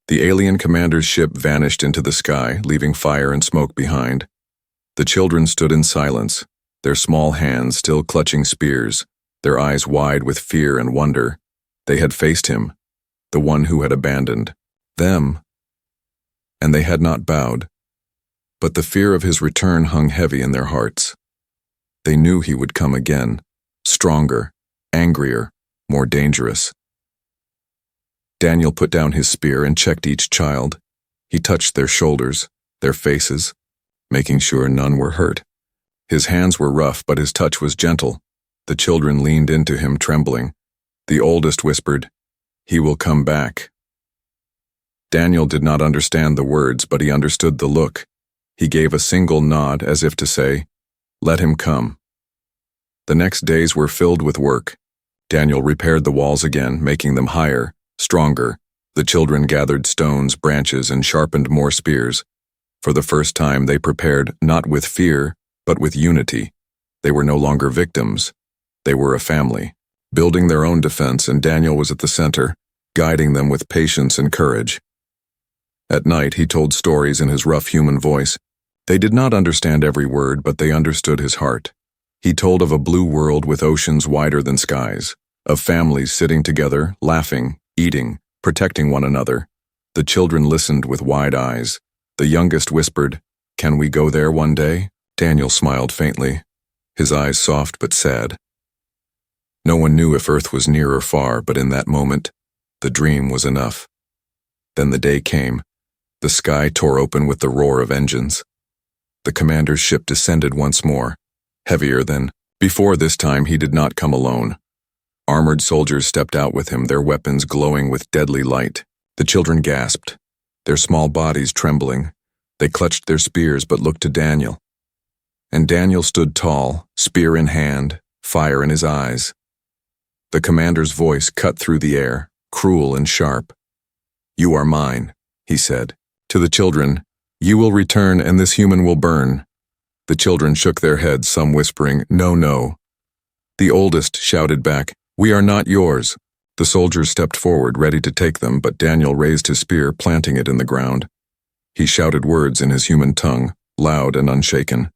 The alien commander's ship vanished into the sky, leaving fire and smoke behind. The children stood in silence, their small hands still clutching spears, their eyes wide with fear and wonder. They had faced him, the one who had abandoned them, and they had not bowed. But the fear of his return hung heavy in their hearts. They knew he would come again, stronger, angrier, more dangerous. Daniel put down his spear and checked each child. He touched their shoulders, their faces, making sure none were hurt. His hands were rough, but his touch was gentle. The children leaned into him, trembling. The oldest whispered, "He will come back." Daniel did not understand the words, but he understood the look. He gave a single nod as if to say, "Let him come." The next days were filled with work. Daniel repaired the walls again, making them higher, stronger. The children gathered stones, branches, and sharpened more spears. For the first time they prepared not with fear, but with unity. They were no longer victims. They were a family, building their own defense, and Daniel was at the center, guiding them with patience and courage. At night he told stories in his rough human voice. They did not understand every word, but they understood his heart. He told of a blue world with oceans wider than skies, of families sitting together, laughing, eating, protecting one another. The children listened with wide eyes. The youngest whispered, "Can we go there one day?" Daniel smiled faintly, his eyes soft but sad. No one knew if Earth was near or far, but in that moment, the dream was enough. Then the day came. The sky tore open with the roar of engines. The commander's ship descended once more, heavier than before. This time he did not come alone. Armored soldiers stepped out with him, their weapons glowing with deadly light. The children gasped, their small bodies trembling. They clutched their spears but looked to Daniel. And Daniel stood tall, spear in hand, fire in his eyes. The commander's voice cut through the air, cruel and sharp. "You are mine," he said. To the children, "You will return and this human will burn." The children shook their heads, some whispering, "No, no." The oldest shouted back, "We are not yours." The soldiers stepped forward, ready to take them, but Daniel raised his spear, planting it in the ground. He shouted words in his human tongue, loud and unshaken.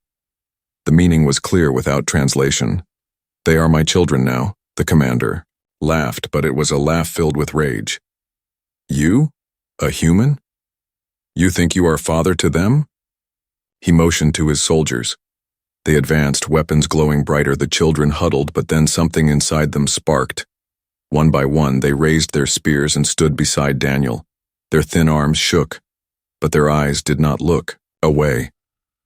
The meaning was clear without translation. "They are my children now," the commander laughed, but it was a laugh filled with rage. "You? A human? You think you are father to them?" He motioned to his soldiers. They advanced, weapons glowing brighter. The children huddled, but then something inside them sparked. One by one, they raised their spears and stood beside Daniel. Their thin arms shook, but their eyes did not look away.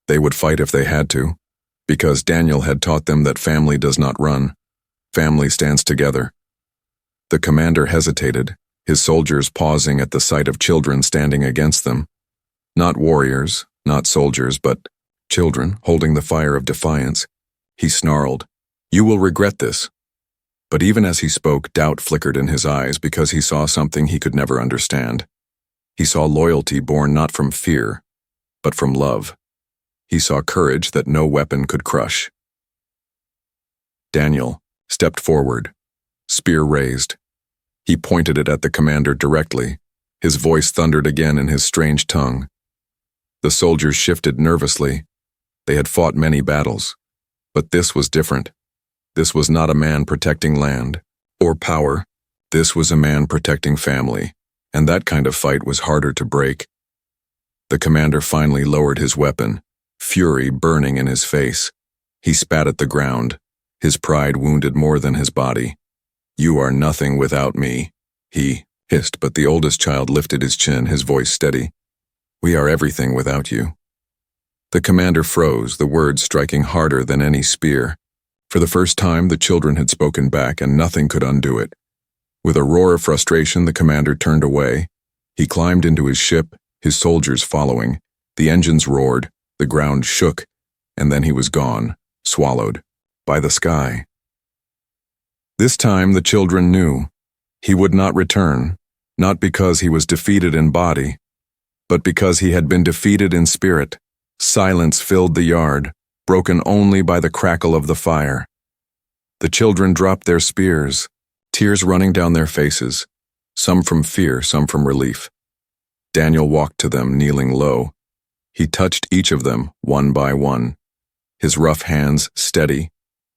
They would fight if they had to, because Daniel had taught them that family does not run. Family stands together. The commander hesitated, his soldiers pausing at the sight of children standing against them. Not warriors, not soldiers, but children holding the fire of defiance. He snarled, "You will regret this." But even as he spoke, doubt flickered in his eyes because he saw something he could never understand. He saw loyalty born not from fear, but from love. He saw courage that no weapon could crush. Daniel stepped forward, spear raised. He pointed it at the commander directly. His voice thundered again in his strange tongue. The soldiers shifted nervously. They had fought many battles, but this was different. This was not a man protecting land or power. This was a man protecting family, and that kind of fight was harder to break. The commander finally lowered his weapon, fury burning in his face. He spat at the ground, his pride wounded more than his body. "You are nothing without me," he hissed, but the oldest child lifted his chin, his voice steady. "We are everything without you." The commander froze, the words striking harder than any spear. For the first time, the children had spoken back, and nothing could undo it. With a roar of frustration, the commander turned away. He climbed into his ship, his soldiers following. The engines roared, the ground shook, and then he was gone, swallowed by the sky. This time the children knew. He would not return, not because he was defeated in body, but because he had been defeated in spirit. Silence filled the yard, broken only by the crackle of the fire. The children dropped their spears, tears running down their faces, some from fear, some from relief. Daniel walked to them, kneeling low. He touched each of them, one by one, his rough hands steady,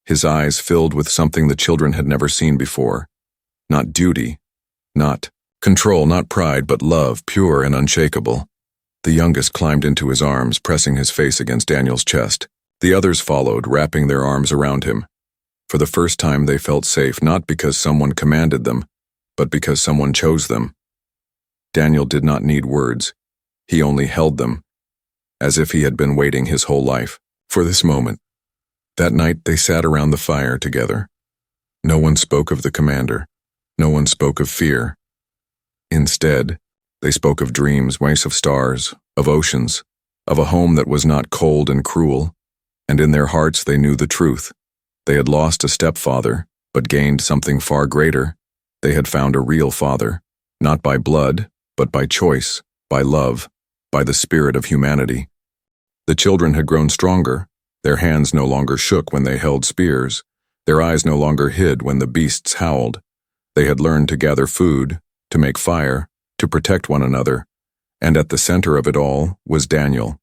his eyes filled with something the children had never seen before. Not duty, not control, not pride, but love, pure and unshakable. The youngest climbed into his arms, pressing his face against Daniel's chest. The others followed, wrapping their arms around him. For the first time they felt safe, not because someone commanded them, but because someone chose them. Daniel did not need words. He only held them, as if he had been waiting his whole life for this moment. That night they sat around the fire together. No one spoke of the commander. No one spoke of fear. Instead, they spoke of dreams, waves of stars, of oceans, of a home that was not cold and cruel, and in their hearts they knew the truth. They had lost a stepfather, but gained something far greater. They had found a real father, not by blood, but by choice, by love, by the spirit of humanity. The children had grown stronger. Their hands no longer shook when they held spears. Their eyes no longer hid when the beasts howled. They had learned to gather food, to make fire, to protect one another, and at the center of it all was Daniel,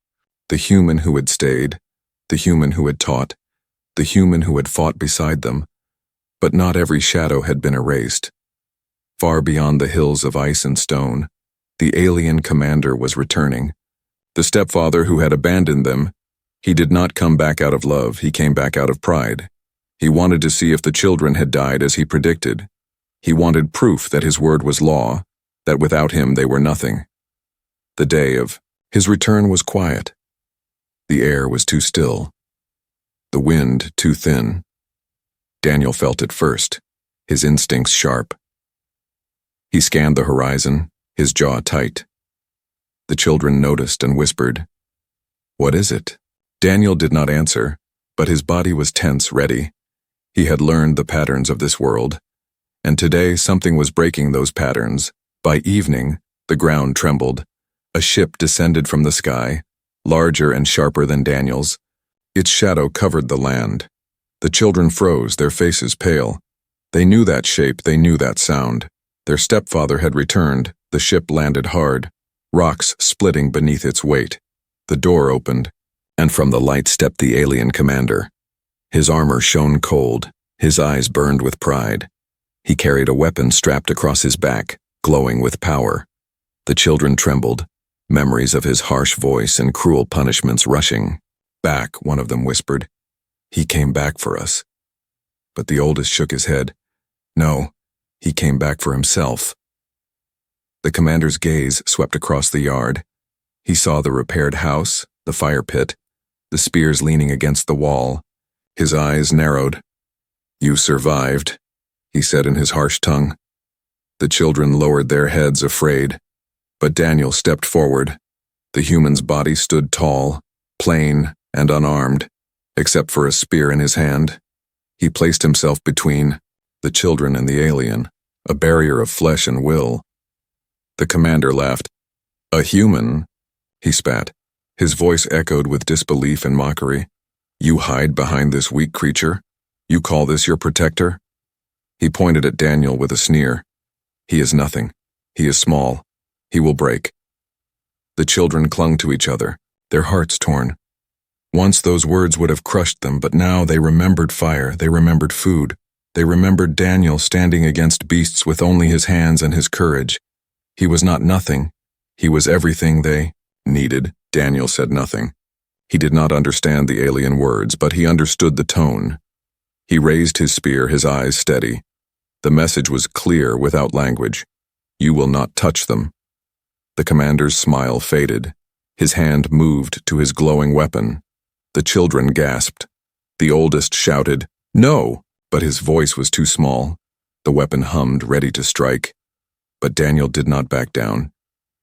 the human who had stayed, the human who had taught, the human who had fought beside them. But not every shadow had been erased. Far beyond the hills of ice and stone, the alien commander was returning. The stepfather who had abandoned them, he did not come back out of love, he came back out of pride. He wanted to see if the children had died as he predicted. He wanted proof that his word was law, that without him they were nothing. The day of his return was quiet. The air was too still. The wind too thin. Daniel felt it first, his instincts sharp. He scanned the horizon, his jaw tight. The children noticed and whispered, "What is it?" Daniel did not answer, but his body was tense, ready. He had learned the patterns of this world, and today something was breaking those patterns. By evening, the ground trembled. A ship descended from the sky, larger and sharper than Daniel's. Its shadow covered the land. The children froze, their faces pale. They knew that shape, they knew that sound. Their stepfather had returned. The ship landed hard, rocks splitting beneath its weight. The door opened, and from the light stepped the alien commander. His armor shone cold, his eyes burned with pride. He carried a weapon strapped across his back, glowing with power. The children trembled, memories of his harsh voice and cruel punishments rushing. "Back," one of them whispered. "He came back for us." But the oldest shook his head. "No, he came back for himself." The commander's gaze swept across the yard. He saw the repaired house, the fire pit, the spears leaning against the wall. His eyes narrowed. "You survived," he said in his harsh tongue. The children lowered their heads, afraid. But Daniel stepped forward. The human's body stood tall, plain, and unarmed, except for a spear in his hand. He placed himself between the children and the alien, a barrier of flesh and will. The commander laughed. "A human?" he spat. His voice echoed with disbelief and mockery. "You hide behind this weak creature? You call this your protector?" He pointed at Daniel with a sneer. "He is nothing. He is small. He will break." The children clung to each other, their hearts torn. Once those words would have crushed them, but now they remembered fire, they remembered food. They remembered Daniel standing against beasts with only his hands and his courage. He was not nothing. He was everything they needed. Daniel said nothing. He did not understand the alien words, but he understood the tone. He raised his spear, his eyes steady. The message was clear without language. "You will not touch them." The commander's smile faded. His hand moved to his glowing weapon. The children gasped. The oldest shouted, "No!" But his voice was too small. The weapon hummed, ready to strike. But Daniel did not back down.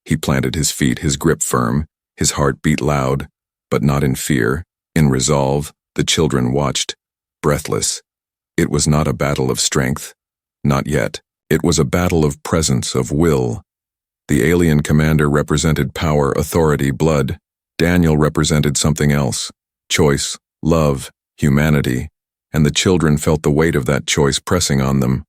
He planted his feet, his grip firm, his heart beat loud, but not in fear, in resolve. The children watched, breathless. It was not a battle of strength. Not yet. It was a battle of presence, of will. The alien commander represented power, authority, blood. Daniel represented something else. Choice, love, humanity. And the children felt the weight of that choice pressing on them.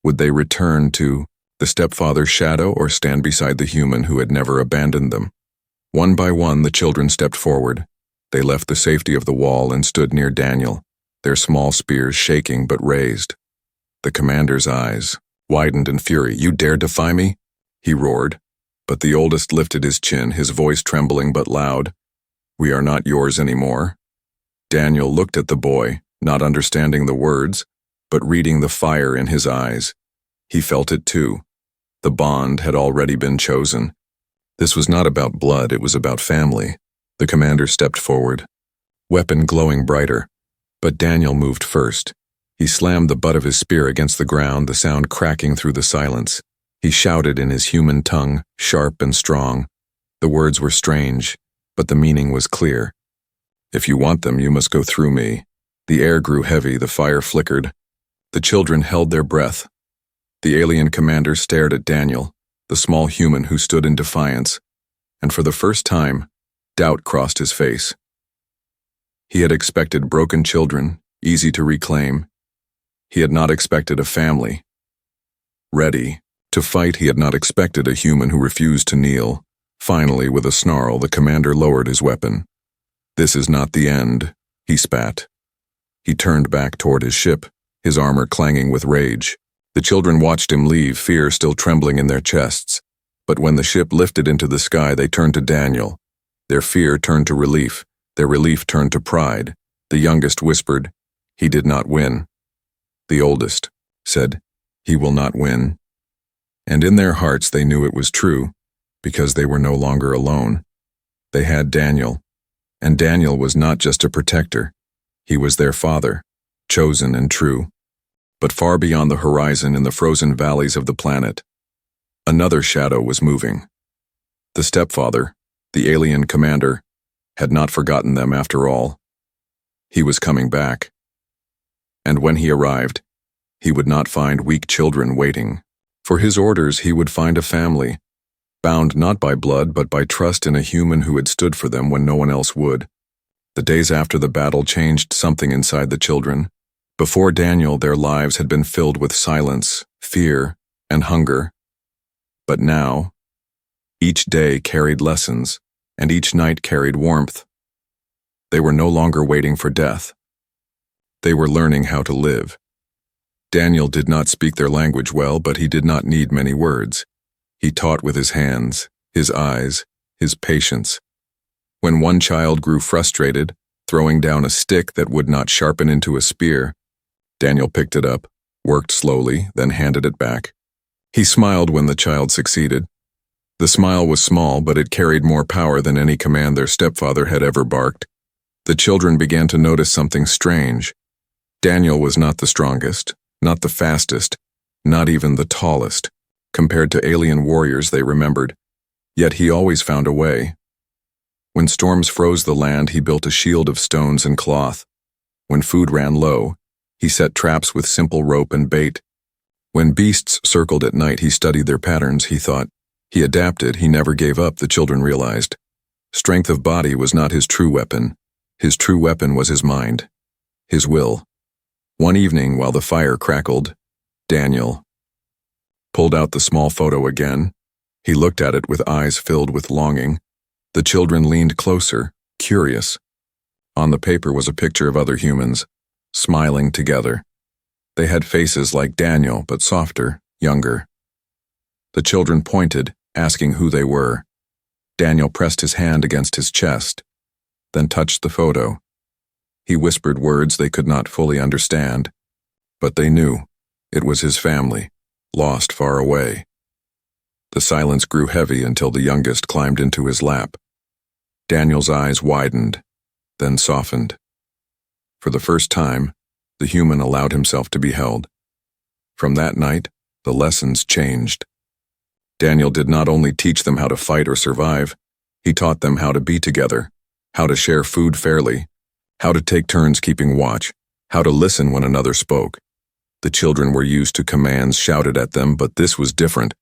Would they return to The stepfather's shadow or stand beside the human who had never abandoned them. One by one, the children stepped forward. They left the safety of the wall and stood near Daniel, their small spears shaking but raised. The commander's eyes widened in fury. "You dare defy me?" he roared. But the oldest lifted his chin, his voice trembling but loud. "We are not yours anymore." Daniel looked at the boy, not understanding the words, but reading the fire in his eyes. He felt it too. The bond had already been chosen. This was not about blood, it was about family. The commander stepped forward, weapon glowing brighter. But Daniel moved first. He slammed the butt of his spear against the ground, the sound cracking through the silence. He shouted in his human tongue, sharp and strong. The words were strange, but the meaning was clear. "If you want them, you must go through me." The air grew heavy, the fire flickered. The children held their breath. The alien commander stared at Daniel, the small human who stood in defiance, and for the first time, doubt crossed his face. He had expected broken children, easy to reclaim. He had not expected a family ready to fight. He had not expected a human who refused to kneel. Finally, with a snarl, the commander lowered his weapon. "This is not the end," he spat. He turned back toward his ship, his armor clanging with rage. The children watched him leave, fear still trembling in their chests. But when the ship lifted into the sky, they turned to Daniel. Their fear turned to relief. Their relief turned to pride. The youngest whispered, "He did not win." The oldest said, "He will not win." And in their hearts they knew it was true, because they were no longer alone. They had Daniel, and Daniel was not just a protector. He was their father, chosen and true. But far beyond the horizon, in the frozen valleys of the planet, another shadow was moving. The stepfather, the alien commander, had not forgotten them after all. He was coming back. And when he arrived, he would not find weak children waiting. For his orders, he would find a family, bound not by blood but by trust in a human who had stood for them when no one else would. The days after the battle changed something inside the children. Before Daniel, their lives had been filled with silence, fear, and hunger. But now, each day carried lessons, and each night carried warmth. They were no longer waiting for death. They were learning how to live. Daniel did not speak their language well, but he did not need many words. He taught with his hands, his eyes, his patience. When one child grew frustrated, throwing down a stick that would not sharpen into a spear, Daniel picked it up, worked slowly, then handed it back. He smiled when the child succeeded. The smile was small, but it carried more power than any command their stepfather had ever barked. The children began to notice something strange. Daniel was not the strongest, not the fastest, not even the tallest, compared to alien warriors they remembered. Yet he always found a way. When storms froze the land, he built a shield of stones and cloth. When food ran low, he set traps with simple rope and bait. When beasts circled at night, he studied their patterns, he thought. He adapted, he never gave up, the children realized. Strength of body was not his true weapon. His true weapon was his mind, his will. One evening, while the fire crackled, Daniel pulled out the small photo again. He looked at it with eyes filled with longing. The children leaned closer, curious. On the paper was a picture of other humans, smiling together. They had faces like Daniel, but softer, younger. The children pointed, asking who they were. Daniel pressed his hand against his chest, then touched the photo. He whispered words they could not fully understand, but they knew it was his family, lost far away. The silence grew heavy until the youngest climbed into his lap. Daniel's eyes widened, then softened. For the first time, the human allowed himself to be held. From that night, the lessons changed. Daniel did not only teach them how to fight or survive, he taught them how to be together, how to share food fairly, how to take turns keeping watch, how to listen when another spoke. The children were used to commands shouted at them, but this was different.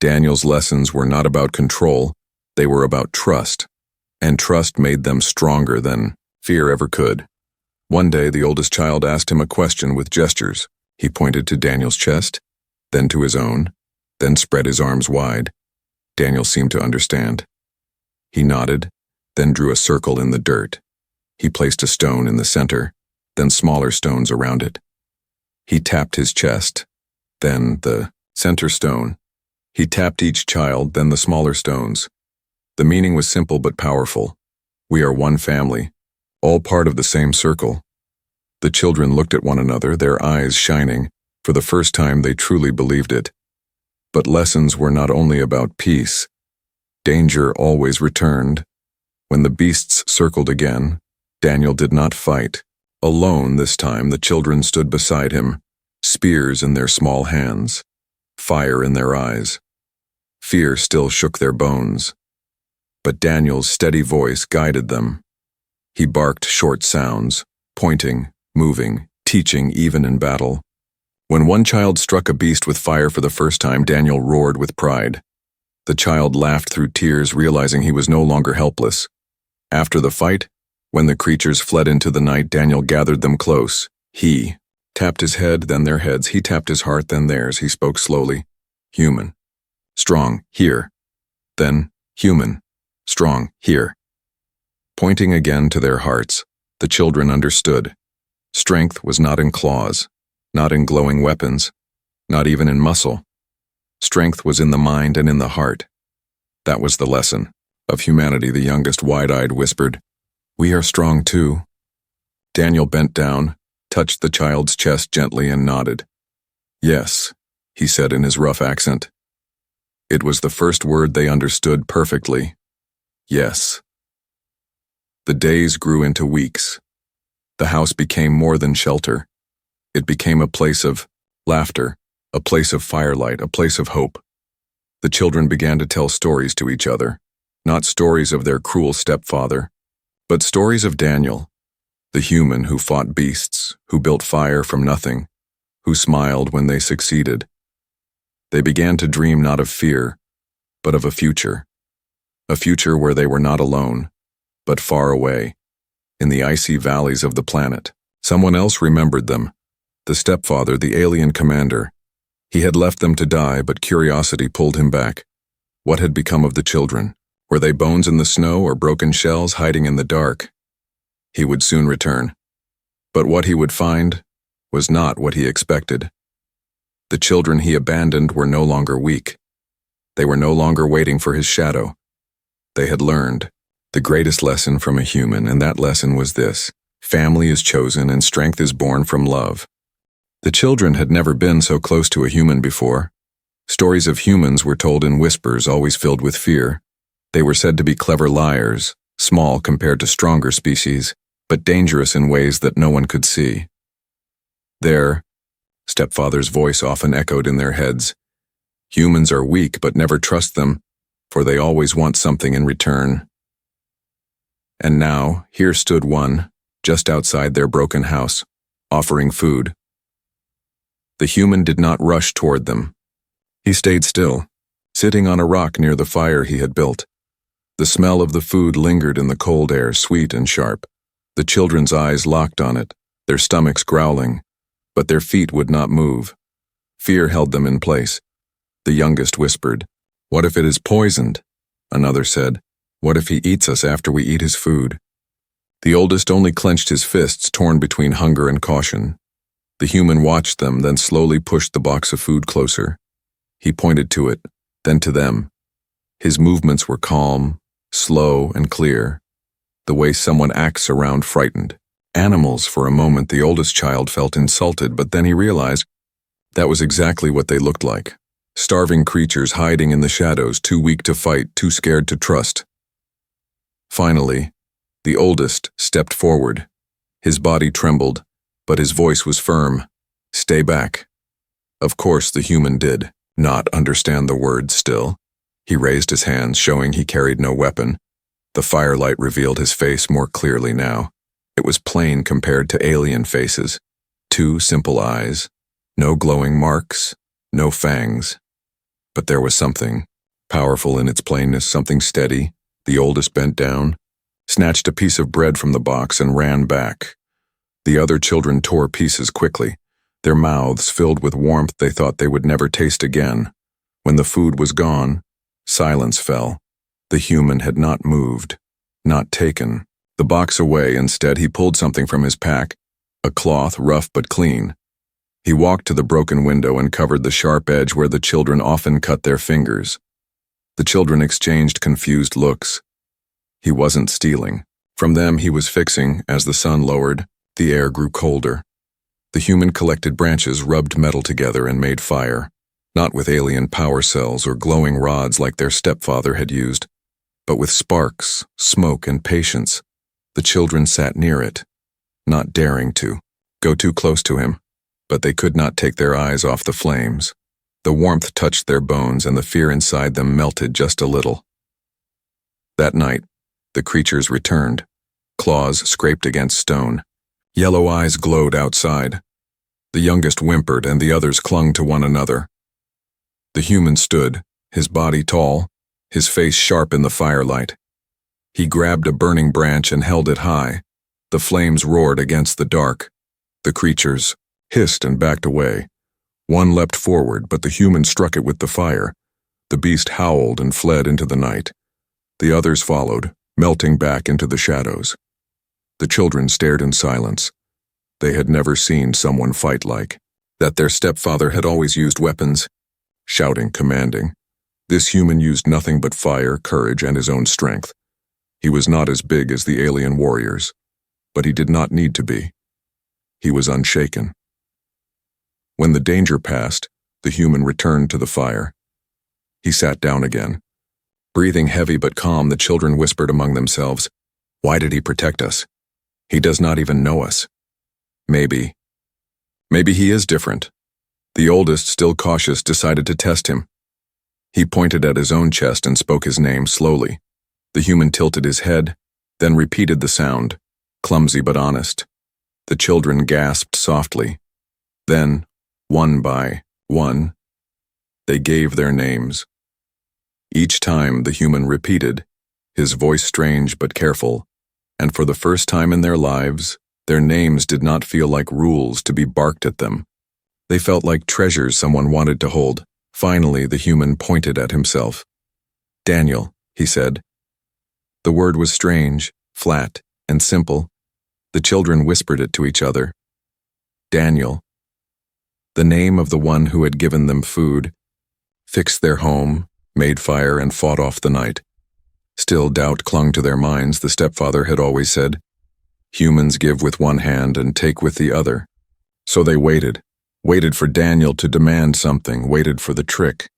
Daniel's lessons were not about control, they were about trust, and trust made them stronger than fear ever could. One day, the oldest child asked him a question with gestures. He pointed to Daniel's chest, then to his own. then spread his arms wide. Daniel seemed to understand. He nodded, then drew a circle in the dirt. He placed a stone in the center, then smaller stones around it. He tapped his chest, then the center stone. He tapped each child, then the smaller stones. The meaning was simple but powerful. We are one family, all part of the same circle. The children looked at one another, their eyes shining. For the first time, they truly believed it. But lessons were not only about peace. Danger always returned. When the beasts circled again, Daniel did not fight. Alone this time, the children stood beside him, spears in their small hands, fire in their eyes. Fear still shook their bones. But Daniel's steady voice guided them. He barked short sounds, pointing, moving, teaching even in battle. When one child struck a beast with fire for the first time, Daniel roared with pride. The child laughed through tears, realizing he was no longer helpless. After the fight, when the creatures fled into the night, Daniel gathered them close. He tapped his head, then their heads. He tapped his heart, then theirs. He spoke slowly. Human. Strong, here. Then, human. Strong, here. Pointing again to their hearts, the children understood. Strength was not in claws, not in glowing weapons, not even in muscle. Strength was in the mind and in the heart. That was the lesson. Of humanity, the youngest wide-eyed whispered, "We are strong too." Daniel bent down, touched the child's chest gently and nodded. "Yes," he said in his rough accent. It was the first word they understood perfectly. Yes. The days grew into weeks. The house became more than shelter. It became a place of laughter, a place of firelight, a place of hope. The children began to tell stories to each other, not stories of their cruel stepfather, but stories of Daniel, the human who fought beasts, who built fire from nothing, who smiled when they succeeded. They began to dream not of fear, but of a future where they were not alone, but far away, in the icy valleys of the planet. Someone else remembered them, the stepfather, the alien commander. He had left them to die, but curiosity pulled him back. What had become of the children? Were they bones in the snow or broken shells hiding in the dark? He would soon return. But what he would find was not what he expected. The children he abandoned were no longer weak. They were no longer waiting for his shadow. They had learned the greatest lesson from a human, and that lesson was this: family is chosen and strength is born from love. The children had never been so close to a human before. Stories of humans were told in whispers, always filled with fear. They were said to be clever liars, small compared to stronger species, but dangerous in ways that no one could see. Their stepfather's voice often echoed in their heads. Humans are weak, but never trust them, for they always want something in return. And now, here stood one, just outside their broken house, offering food. The human did not rush toward them. He stayed still, sitting on a rock near the fire he had built. The smell of the food lingered in the cold air, sweet and sharp. The children's eyes locked on it, their stomachs growling, but their feet would not move. Fear held them in place. The youngest whispered, "What if it is poisoned?" Another said, "What if he eats us after we eat his food?" The oldest only clenched his fists, torn between hunger and caution. The human watched them, then slowly pushed the box of food closer. He pointed to it, then to them. His movements were calm, slow and clear, the way someone acts around frightened animals. For a moment, the oldest child felt insulted, but then he realized that was exactly what they looked like. Starving creatures hiding in the shadows, too weak to fight, too scared to trust. Finally, the oldest stepped forward. His body trembled, but his voice was firm. "Stay back." Of course, the human did not understand the words still. He raised his hands, showing he carried no weapon. The firelight revealed his face more clearly now. It was plain compared to alien faces. Two simple eyes, no glowing marks, no fangs. But there was something powerful in its plainness, something steady. The oldest bent down, snatched a piece of bread from the box, and ran back. The other children tore pieces quickly, their mouths filled with warmth they thought they would never taste again. When the food was gone, silence fell. The human had not moved, not taken the box away. Instead, he pulled something from his pack, a cloth, rough but clean. He walked to the broken window and covered the sharp edge where the children often cut their fingers. The children exchanged confused looks. He wasn't stealing. From them he was fixing. As the sun lowered, the air grew colder. The human collected branches, rubbed metal together, and made fire, not with alien power cells or glowing rods like their stepfather had used, but with sparks, smoke, and patience. The children sat near it, not daring to go too close to him, but they could not take their eyes off the flames. The warmth touched their bones, and the fear inside them melted just a little. That night, the creatures returned. Claws scraped against stone. Yellow eyes glowed outside. The youngest whimpered, and the others clung to one another. The human stood, his body tall, his face sharp in the firelight. He grabbed a burning branch and held it high. The flames roared against the dark. The creatures hissed and backed away. One leapt forward, but the human struck it with the fire. The beast howled and fled into the night. The others followed, melting back into the shadows. The children stared in silence. They had never seen someone fight like that. Their stepfather had always used weapons, shouting, commanding. This human used nothing but fire, courage, and his own strength. He was not as big as the alien warriors, but he did not need to be. He was unshaken. When the danger passed, the human returned to the fire. He sat down again. Breathing heavy but calm, the children whispered among themselves, "Why did he protect us? He does not even know us. Maybe he is different." The oldest, still cautious, decided to test him. He pointed at his own chest and spoke his name slowly. The human tilted his head, then repeated the sound, clumsy but honest. The children gasped softly. Then, one by one, they gave their names. Each time the human repeated, his voice strange but careful, and for the first time in their lives, their names did not feel like rules to be barked at them. They felt like treasures someone wanted to hold. Finally, the human pointed at himself. "Daniel," he said. The word was strange, flat, and simple. The children whispered it to each other. Daniel. The name of the one who had given them food, fixed their home, made fire, and fought off the night. Still, doubt clung to their minds. The stepfather had always said, "Humans give with one hand and take with the other." So they waited for Daniel to demand something, waited for the trick.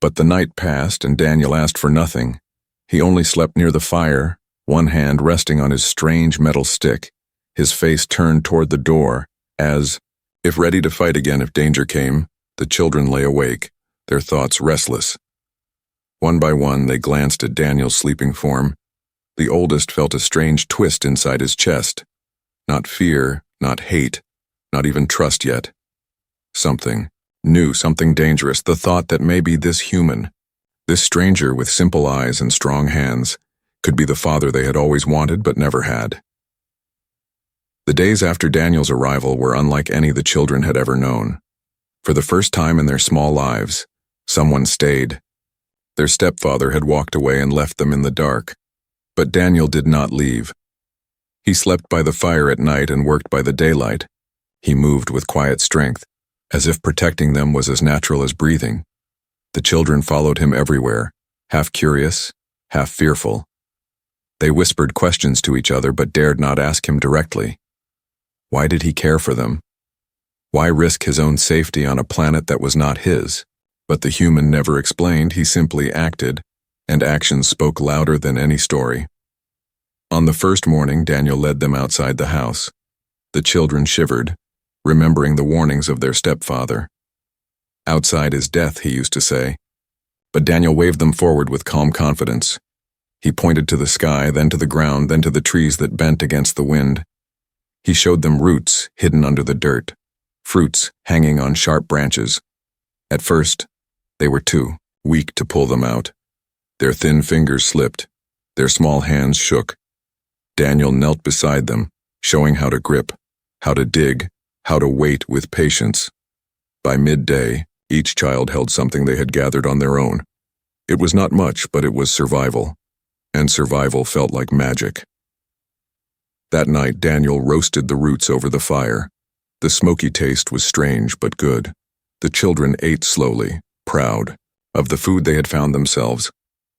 But the night passed and Daniel asked for nothing. He only slept near the fire, one hand resting on his strange metal stick, his face turned toward the door, as, if ready to fight again if danger came. The children lay awake, their thoughts restless. One by one, they glanced at Daniel's sleeping form. The oldest felt a strange twist inside his chest. Not fear, not hate, not even trust yet. Something new, something dangerous, the thought that maybe this human, this stranger with simple eyes and strong hands, could be the father they had always wanted but never had. The days after Daniel's arrival were unlike any the children had ever known. For the first time in their small lives, someone stayed. Their stepfather had walked away and left them in the dark. But Daniel did not leave. He slept by the fire at night and worked by the daylight. He moved with quiet strength, as if protecting them was as natural as breathing. The children followed him everywhere, half curious, half fearful. They whispered questions to each other but dared not ask him directly. Why did he care for them? Why risk his own safety on a planet that was not his? But the human never explained, he simply acted, and actions spoke louder than any story. On the first morning, Daniel led them outside the house. The children shivered, remembering the warnings of their stepfather. "Outside is death," he used to say. But Daniel waved them forward with calm confidence. He pointed to the sky, then to the ground, then to the trees that bent against the wind. He showed them roots hidden under the dirt, fruits hanging on sharp branches. At first, they were too weak to pull them out. Their thin fingers slipped, their small hands shook. Daniel knelt beside them, showing how to grip, how to dig, how to wait with patience. By midday, Each child held something they had gathered on their own. It was not much, but it was survival. And survival felt like magic. That night, Daniel roasted the roots over the fire. The smoky taste was strange but good. The children ate slowly, proud of the food they had found themselves.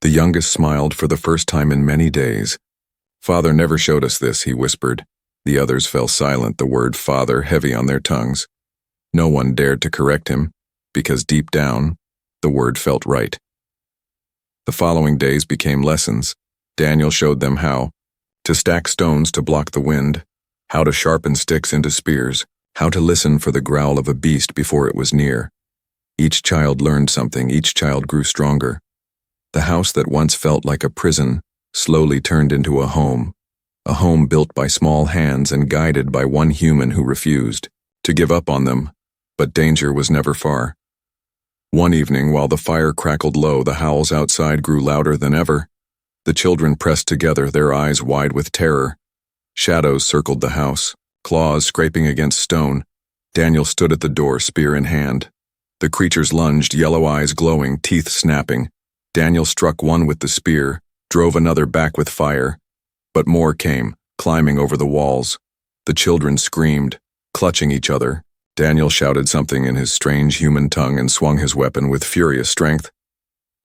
The youngest smiled for the first time in many days. "Father never showed us this," he whispered. The others fell silent, the word father heavy on their tongues. No one dared to correct him, because deep down, the word felt right. The following days became lessons. Daniel showed them how to stack stones to block the wind, how to sharpen sticks into spears, how to listen for the growl of a beast before it was near. Each child learned something, each child grew stronger. The house that once felt like a prison slowly turned into a home built by small hands and guided by one human who refused to give up on them, but danger was never far. One evening, while the fire crackled low, the howls outside grew louder than ever. The children pressed together, their eyes wide with terror. Shadows circled the house, claws scraping against stone. Daniel stood at the door, spear in hand. The creatures lunged, yellow eyes glowing, teeth snapping. Daniel struck one with the spear, drove another back with fire. But more came, climbing over the walls. The children screamed, clutching each other. Daniel shouted something in his strange human tongue and swung his weapon with furious strength.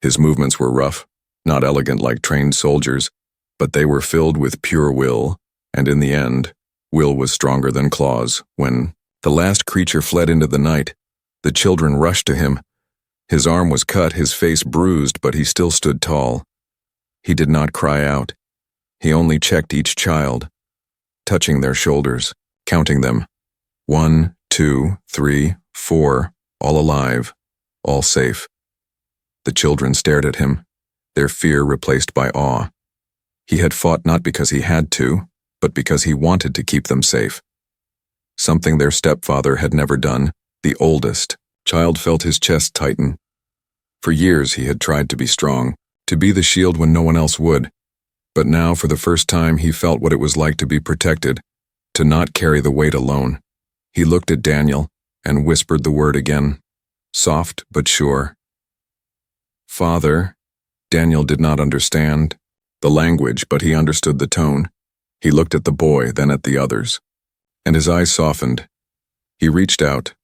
His movements were rough, not elegant like trained soldiers, but they were filled with pure will, and in the end, will was stronger than claws. When the last creature fled into the night, the children rushed to him. His arm was cut, his face bruised, but he still stood tall. He did not cry out. He only checked each child, touching their shoulders, counting them. 1, 2, 3, 4, all alive, all safe. The children stared at him, their fear replaced by awe. He had fought not because he had to, but because he wanted to keep them safe. Something their stepfather had never done. The oldest child felt his chest tighten. For years he had tried to be strong, to be the shield when no one else would. But now, for the first time, he felt what it was like to be protected, to not carry the weight alone. He looked at Daniel and whispered the word again, soft but sure. "Father." Daniel did not understand the language, but he understood the tone. He looked at the boy, then at the others, and his eyes softened. He reached out,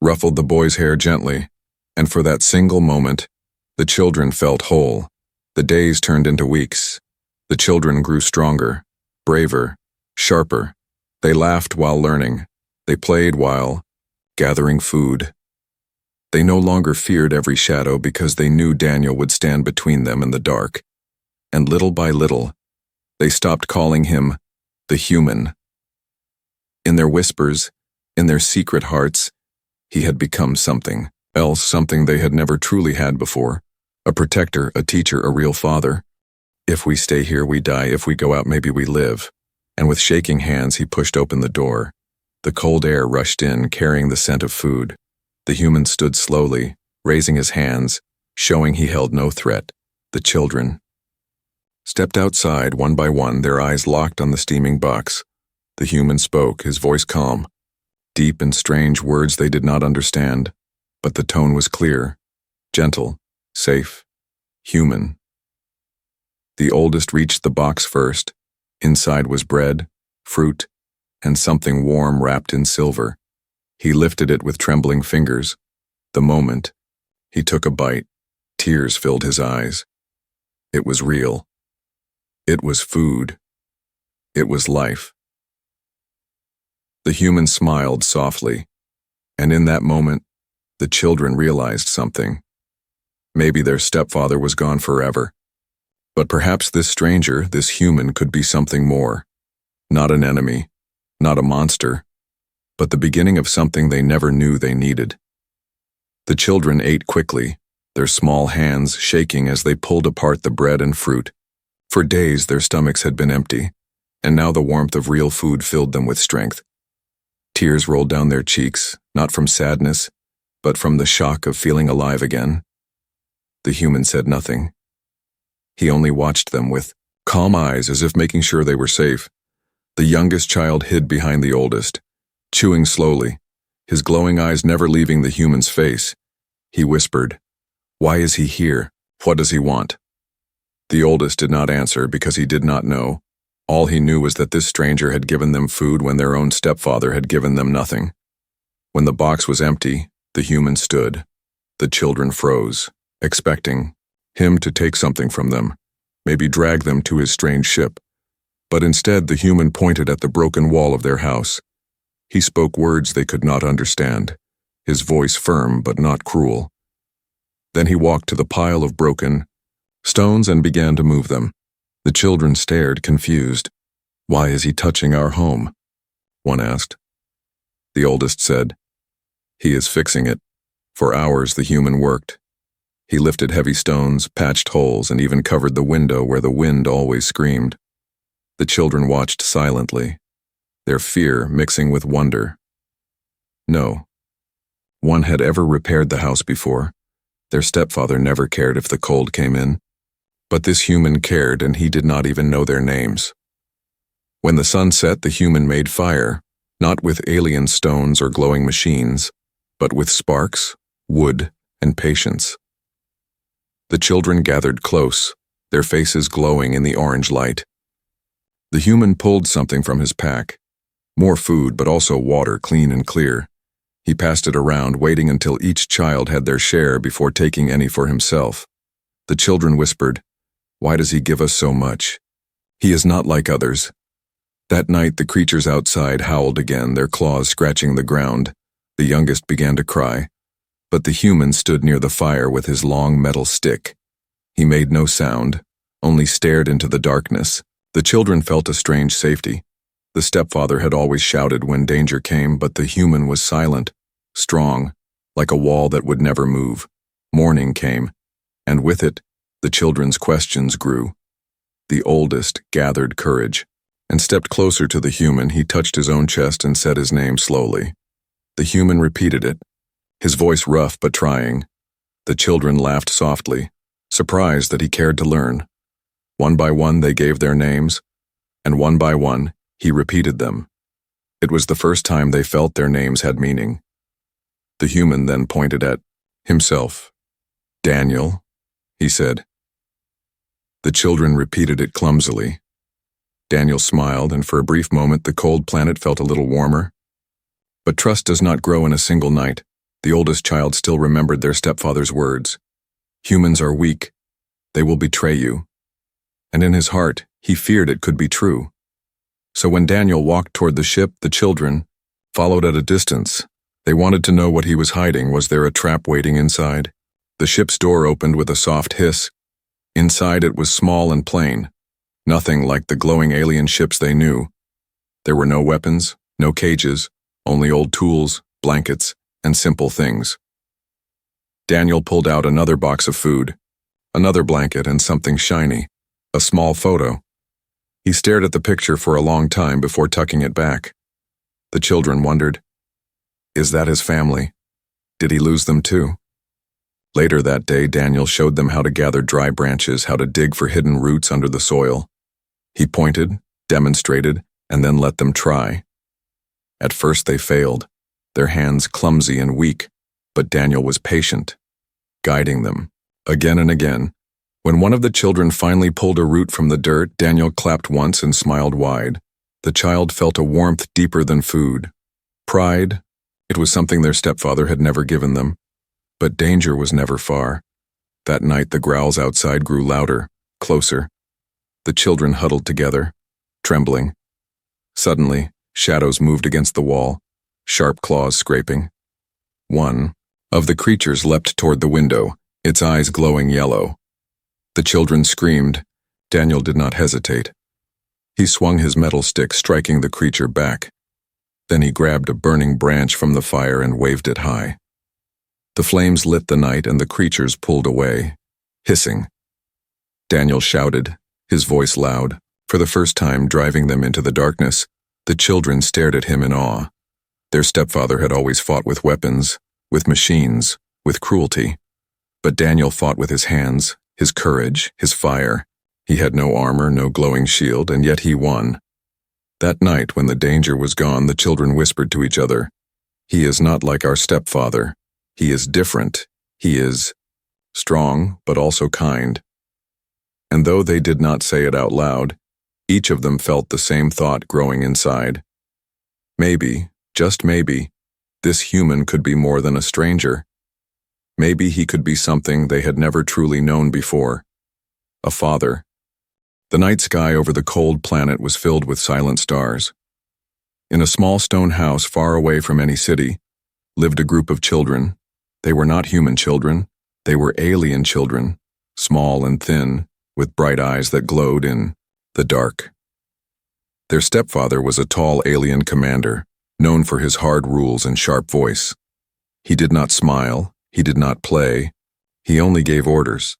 ruffled the boy's hair gently, and for that single moment, the children felt whole. The days turned into weeks. The children grew stronger, braver, sharper. They laughed while learning. They played while gathering food. They no longer feared every shadow because they knew Daniel would stand between them and the dark. And little by little, they stopped calling him the human. In their whispers, in their secret hearts, he had become something else, something they had never truly had before. A protector, a teacher, a real father. "If we stay here, we die. If we go out, maybe we live." And with shaking hands, he pushed open the door. The cold air rushed in, carrying the scent of food. The human stood slowly, raising his hands, showing he held no threat. The children stepped outside one by one, their eyes locked on the steaming box. The human spoke, his voice calm. Deep and strange words they did not understand, but the tone was clear, gentle, safe, human. The oldest reached the box first. Inside was bread, fruit, and something warm wrapped in silver. He lifted it with trembling fingers. The moment he took a bite, tears filled his eyes. It was real. It was food. It was life. The human smiled softly, and in that moment, the children realized something. Maybe their stepfather was gone forever. But perhaps this stranger, this human, could be something more. Not an enemy, not a monster, but the beginning of something they never knew they needed. The children ate quickly, their small hands shaking as they pulled apart the bread and fruit. For days their stomachs had been empty, and now the warmth of real food filled them with strength. Tears rolled down their cheeks, not from sadness, but from the shock of feeling alive again. The human said nothing. He only watched them with calm eyes as if making sure they were safe. The youngest child hid behind the oldest, chewing slowly, his glowing eyes never leaving the human's face. He whispered, "Why is he here? What does he want?" The oldest did not answer because he did not know. All he knew was that this stranger had given them food when their own stepfather had given them nothing. When the box was empty, the human stood. The children froze, expecting him to take something from them, maybe drag them to his strange ship. But instead, the human pointed at the broken wall of their house. He spoke words they could not understand, his voice firm but not cruel. Then he walked to the pile of broken stones and began to move them. The children stared, confused. "Why is he touching our home?" one asked. The oldest said, "He is fixing it." For hours the human worked. He lifted heavy stones, patched holes, and even covered the window where the wind always screamed. The children watched silently, their fear mixing with wonder. No one had ever repaired the house before. Their stepfather never cared if the cold came in. But this human cared, and he did not even know their names. When the sun set, the human made fire, not with alien stones or glowing machines, but with sparks, wood, and patience. The children gathered close, their faces glowing in the orange light. The human pulled something from his pack. More food, but also water, clean and clear. He passed it around, waiting until each child had their share before taking any for himself. The children whispered, "Why does he give us so much? He is not like others." That night, the creatures outside howled again, their claws scratching the ground. The youngest began to cry, but the human stood near the fire with his long metal stick. He made no sound, only stared into the darkness. The children felt a strange safety. The stepfather had always shouted when danger came, but the human was silent, strong, like a wall that would never move. Morning came, and with it, the children's questions grew. The oldest gathered courage and stepped closer to the human. He touched his own chest and said his name slowly. The human repeated it, his voice rough but trying. The children laughed softly, surprised that he cared to learn. One by one they gave their names, and one by one he repeated them. It was the first time they felt their names had meaning. The human then pointed at himself. "Daniel," he said. The children repeated it clumsily. Daniel smiled, and for a brief moment the cold planet felt a little warmer. But trust does not grow in a single night. The oldest child still remembered their stepfather's words. "Humans are weak. They will betray you." And in his heart, he feared it could be true. So when Daniel walked toward the ship, the children followed at a distance. They wanted to know what he was hiding. Was there a trap waiting inside? The ship's door opened with a soft hiss. Inside it was small and plain, nothing like the glowing alien ships they knew. There were no weapons, no cages, only old tools, blankets, and simple things. Daniel pulled out another box of food, another blanket, and something shiny, a small photo. He stared at the picture for a long time before tucking it back. The children wondered, is that his family? Did he lose them too? Later that day, Daniel showed them how to gather dry branches, how to dig for hidden roots under the soil. He pointed, demonstrated, and then let them try. At first they failed, their hands clumsy and weak, but Daniel was patient, guiding them, again and again. When one of the children finally pulled a root from the dirt, Daniel clapped once and smiled wide. The child felt a warmth deeper than food. Pride, it was something their stepfather had never given them. But danger was never far. That night the growls outside grew louder, closer. The children huddled together, trembling. Suddenly, shadows moved against the wall, sharp claws scraping. One of the creatures leapt toward the window, its eyes glowing yellow. The children screamed. Daniel did not hesitate. He swung his metal stick, striking the creature back. Then he grabbed a burning branch from the fire and waved it high. The flames lit the night and the creatures pulled away, hissing. Daniel shouted, his voice loud, for the first time driving them into the darkness. The children stared at him in awe. Their stepfather had always fought with weapons, with machines, with cruelty. But Daniel fought with his hands, his courage, his fire. He had no armor, no glowing shield, and yet he won. That night, when the danger was gone, the children whispered to each other, "He is not like our stepfather. He is different. He is strong, but also kind. And though they did not say it out loud, each of them felt the same thought growing inside. Maybe, just maybe, this human could be more than a stranger. Maybe he could be something they had never truly known before. A father. The night sky over the cold planet was filled with silent stars. In a small stone house far away from any city, lived a group of children. They were not human children. They were alien children, small and thin, with bright eyes that glowed in the dark. Their stepfather was a tall alien commander, known for his hard rules and sharp voice. He did not smile, he did not play, he only gave orders.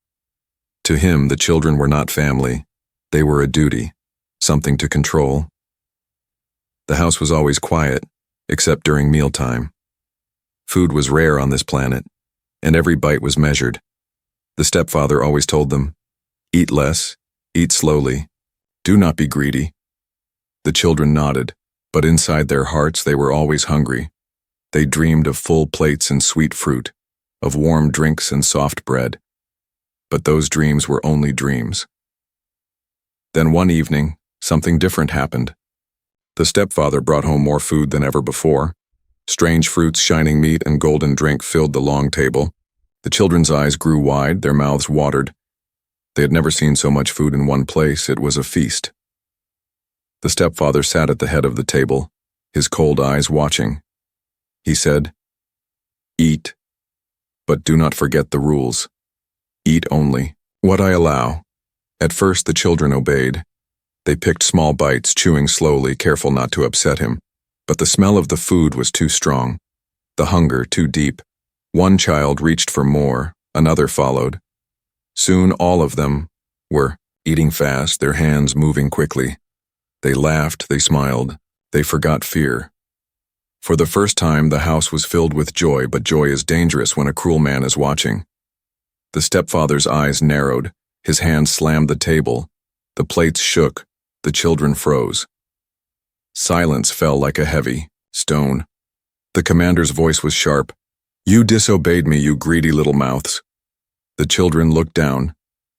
To him, the children were not family, they were a duty, something to control. The house was always quiet, except during mealtime. Food was rare on this planet, and every bite was measured. The stepfather always told them, "Eat less, eat slowly, do not be greedy." The children nodded, but inside their hearts they were always hungry. They dreamed of full plates and sweet fruit, of warm drinks and soft bread. But those dreams were only dreams. Then one evening, something different happened. The stepfather brought home more food than ever before. Strange fruits, shining meat, and golden drink filled the long table. The children's eyes grew wide, their mouths watered. They had never seen so much food in one place. It was a feast. The stepfather sat at the head of the table, his cold eyes watching. He said, "Eat, but do not forget the rules. Eat only what I allow." At first the children obeyed. They picked small bites, chewing slowly, careful not to upset him. But the smell of the food was too strong, the hunger too deep. One child reached for more, another followed. Soon all of them were eating fast, their hands moving quickly. They laughed, they smiled, they forgot fear. For the first time, the house was filled with joy, but joy is dangerous when a cruel man is watching. The stepfather's eyes narrowed, his hand slammed the table. The plates shook, the children froze. Silence fell like a heavy stone. The commander's voice was sharp. "You disobeyed me, you greedy little mouths." The children looked down,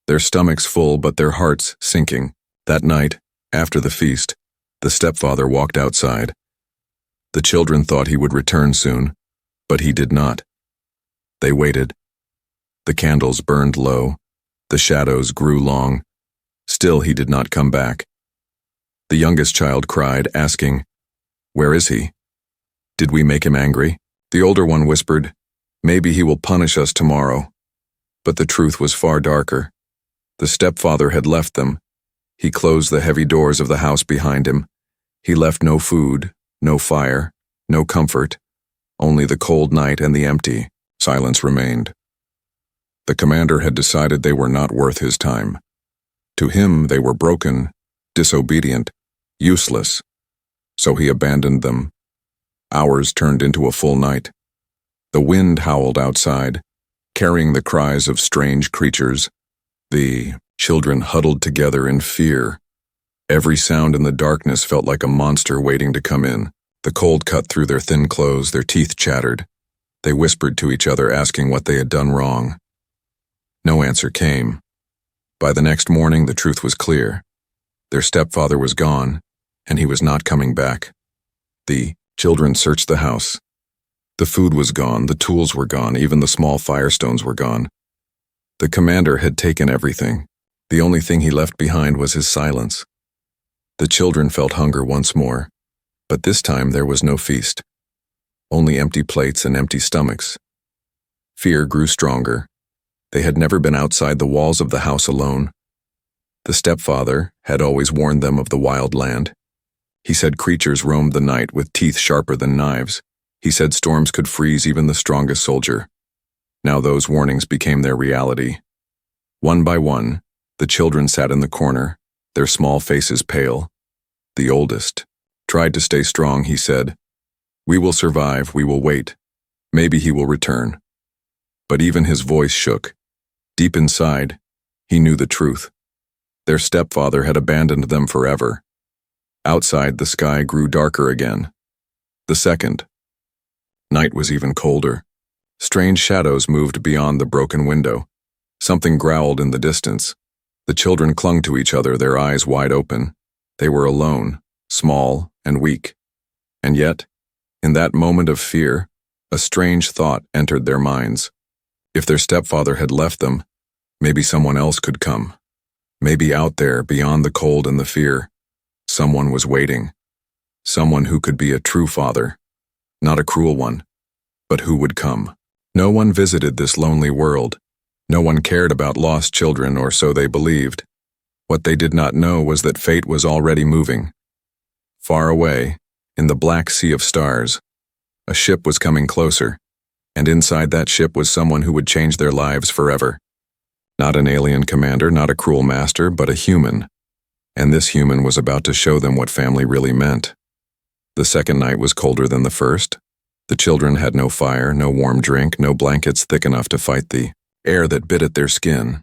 their stomachs full but their hearts sinking. That night, after the feast, the stepfather walked outside. The children thought he would return soon, but he did not. They waited. The candles burned low, the shadows grew long. Still he did not come back. The youngest child cried, asking, "Where is he? Did we make him angry?" The older one whispered, "Maybe he will punish us tomorrow." But the truth was far darker. The stepfather had left them. He closed the heavy doors of the house behind him. He left no food, no fire, no comfort. Only the cold night and the empty silence remained. The commander had decided they were not worth his time. To him, they were broken, disobedient, useless. So he abandoned them. Hours turned into a full night. The wind howled outside, carrying the cries of strange creatures. The children huddled together in fear. Every sound in the darkness felt like a monster waiting to come in. The cold cut through their thin clothes, their teeth chattered. They whispered to each other, asking what they had done wrong. No answer came. By the next morning, the truth was clear. Their stepfather was gone, and he was not coming back. The children searched the house. The food was gone, the tools were gone, even the small firestones were gone. The commander had taken everything. The only thing he left behind was his silence. The children felt hunger once more, but this time there was no feast. Only empty plates and empty stomachs. Fear grew stronger. They had never been outside the walls of the house alone. The stepfather had always warned them of the wild land. He said creatures roamed the night with teeth sharper than knives. He said storms could freeze even the strongest soldier. Now those warnings became their reality. One by one, the children sat in the corner, their small faces pale. The oldest tried to stay strong, he said. "We will survive, we will wait. Maybe he will return." But even his voice shook. Deep inside, he knew the truth. Their stepfather had abandoned them forever. Outside, the sky grew darker again. The second. Night was even colder. Strange shadows moved beyond the broken window. Something growled in the distance. The children clung to each other, their eyes wide open. They were alone, small and weak. And yet, in that moment of fear, a strange thought entered their minds. If their stepfather had left them, maybe someone else could come. Maybe out there, beyond the cold and the fear, someone was waiting. Someone who could be a true father. Not a cruel one, but who would come. No one visited this lonely world. No one cared about lost children, or so they believed. What they did not know was that fate was already moving. Far away, in the black sea of stars, a ship was coming closer, and inside that ship was someone who would change their lives forever. Not an alien commander, not a cruel master, but a human. And this human was about to show them what family really meant. The second night was colder than the first. The children had no fire, no warm drink, no blankets thick enough to fight the air that bit at their skin.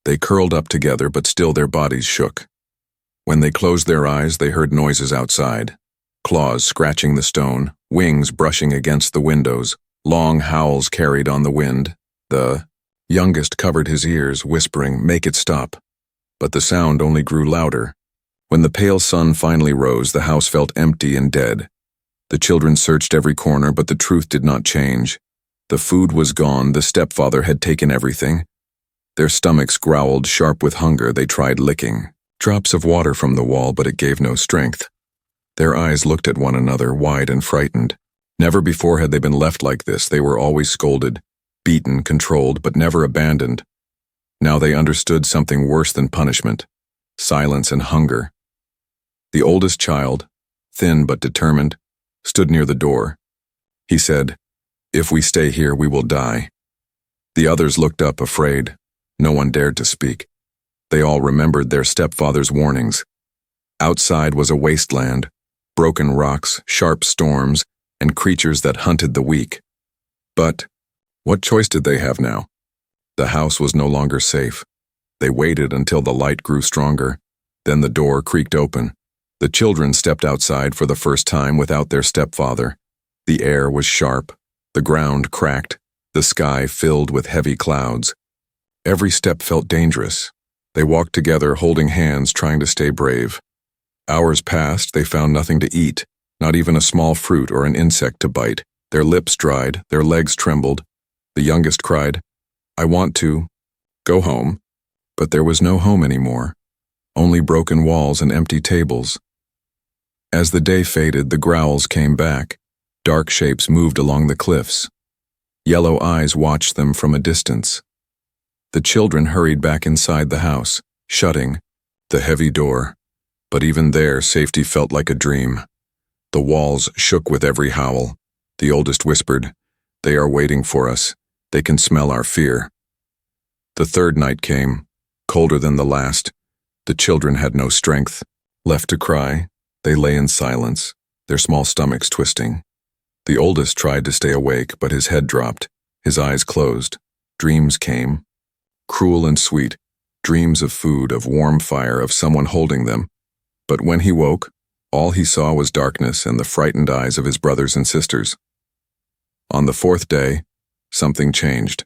They curled up together, but still their bodies shook. When they closed their eyes, they heard noises outside. Claws scratching the stone, wings brushing against the windows, long howls carried on the wind. The youngest covered his ears, whispering, "Make it stop." But the sound only grew louder. When the pale sun finally rose, the house felt empty and dead. The children searched every corner, but the truth did not change. The food was gone, the stepfather had taken everything. Their stomachs growled, sharp with hunger. They tried licking drops of water from the wall, but it gave no strength. Their eyes looked at one another, wide and frightened. Never before had they been left like this. They were always scolded, beaten, controlled, but never abandoned. Now they understood something worse than punishment: silence and hunger. The oldest child, thin but determined, stood near the door. He said, "If we stay here, we will die." The others looked up, afraid. No one dared to speak. They all remembered their stepfather's warnings. Outside was a wasteland, broken rocks, sharp storms, and creatures that hunted the weak. But what choice did they have now? The house was no longer safe. They waited until the light grew stronger. Then the door creaked open. The children stepped outside for the first time without their stepfather. The air was sharp, the ground cracked, the sky filled with heavy clouds. Every step felt dangerous. They walked together, holding hands, trying to stay brave. Hours passed, they found nothing to eat, not even a small fruit or an insect to bite. Their lips dried, their legs trembled. The youngest cried, "I want to go home." But there was no home anymore, only broken walls and empty tables. As the day faded, the growls came back. Dark shapes moved along the cliffs. Yellow eyes watched them from a distance. The children hurried back inside the house, shutting the heavy door. But even there, safety felt like a dream. The walls shook with every howl. The oldest whispered, "They are waiting for us. They can smell our fear." The third night came, colder than the last. The children had no strength. Left to cry, they lay in silence, their small stomachs twisting. The oldest tried to stay awake, but his head dropped, his eyes closed. Dreams came, cruel and sweet, dreams of food, of warm fire, of someone holding them. But when he woke, all he saw was darkness and the frightened eyes of his brothers and sisters. On the fourth day, something changed.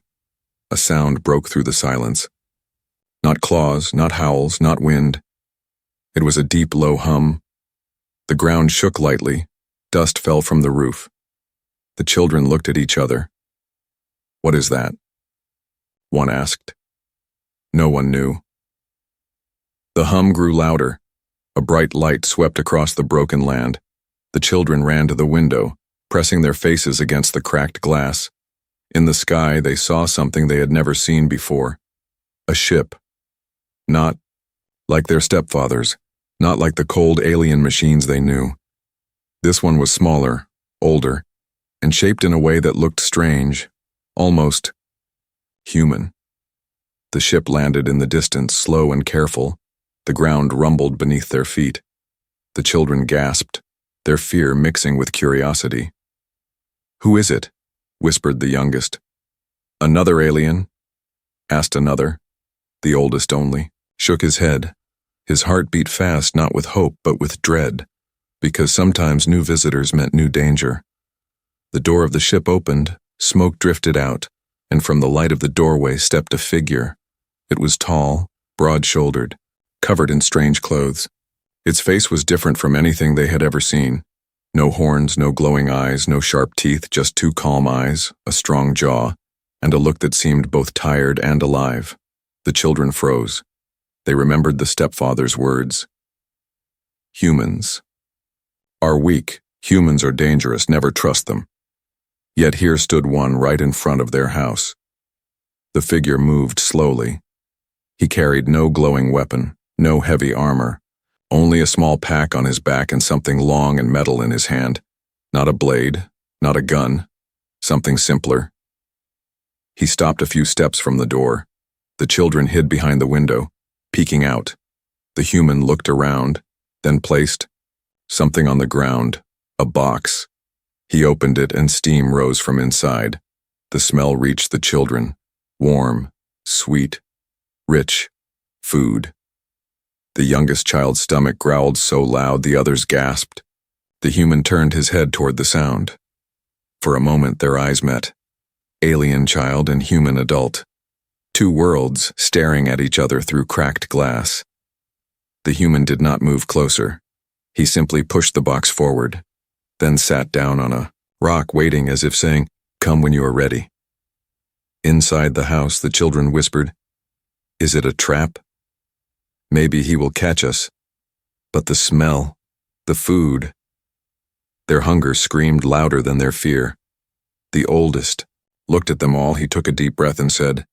A sound broke through the silence. Not claws, not howls, not wind. It was a deep, low hum. The ground shook lightly. Dust fell from the roof. The children looked at each other. "What is that?" one asked. No one knew. The hum grew louder. A bright light swept across the broken land. The children ran to the window, pressing their faces against the cracked glass. In the sky, they saw something they had never seen before. A ship. Not like their stepfathers, not like the cold alien machines they knew. This one was smaller, older, and shaped in a way that looked strange, almost human. The ship landed in the distance, slow and careful. The ground rumbled beneath their feet. The children gasped, their fear mixing with curiosity. "Who is it?" whispered the youngest. "Another alien?" asked another. The oldest only shook his head. His heart beat fast, not with hope, but with dread, because sometimes new visitors meant new danger. The door of the ship opened, Smoke drifted out, and from the light of the doorway stepped a figure. It was tall, broad-shouldered, covered in strange clothes. Its face was different from anything they had ever seen. No horns, no glowing eyes, no sharp teeth, just two calm eyes, a strong jaw, and a look that seemed both tired and alive. The children froze. They remembered the stepfather's words. Humans are weak. Humans are dangerous. Never trust them. Yet here stood one right in front of their house. The figure moved slowly. He carried no glowing weapon, no heavy armor, only a small pack on his back and something long and metal in his hand. Not a blade, not a gun, something simpler. He stopped a few steps from the door. The children hid behind the window, peeking out. The human looked around, then placed something on the ground, a box. He opened it and steam rose from inside. The smell reached the children. Warm, sweet, rich, food. The youngest child's stomach growled so loud the others gasped. The human turned his head toward the sound. For a moment their eyes met. Alien child and human adult. Two worlds staring at each other through cracked glass. The human did not move closer. He simply pushed the box forward, then sat down on a rock waiting as if saying, "Come when you are ready." Inside the house, the children whispered, "Is it a trap? Maybe he will catch us." But the smell, the food. Their hunger screamed louder than their fear. The oldest looked at them all. He took a deep breath and said,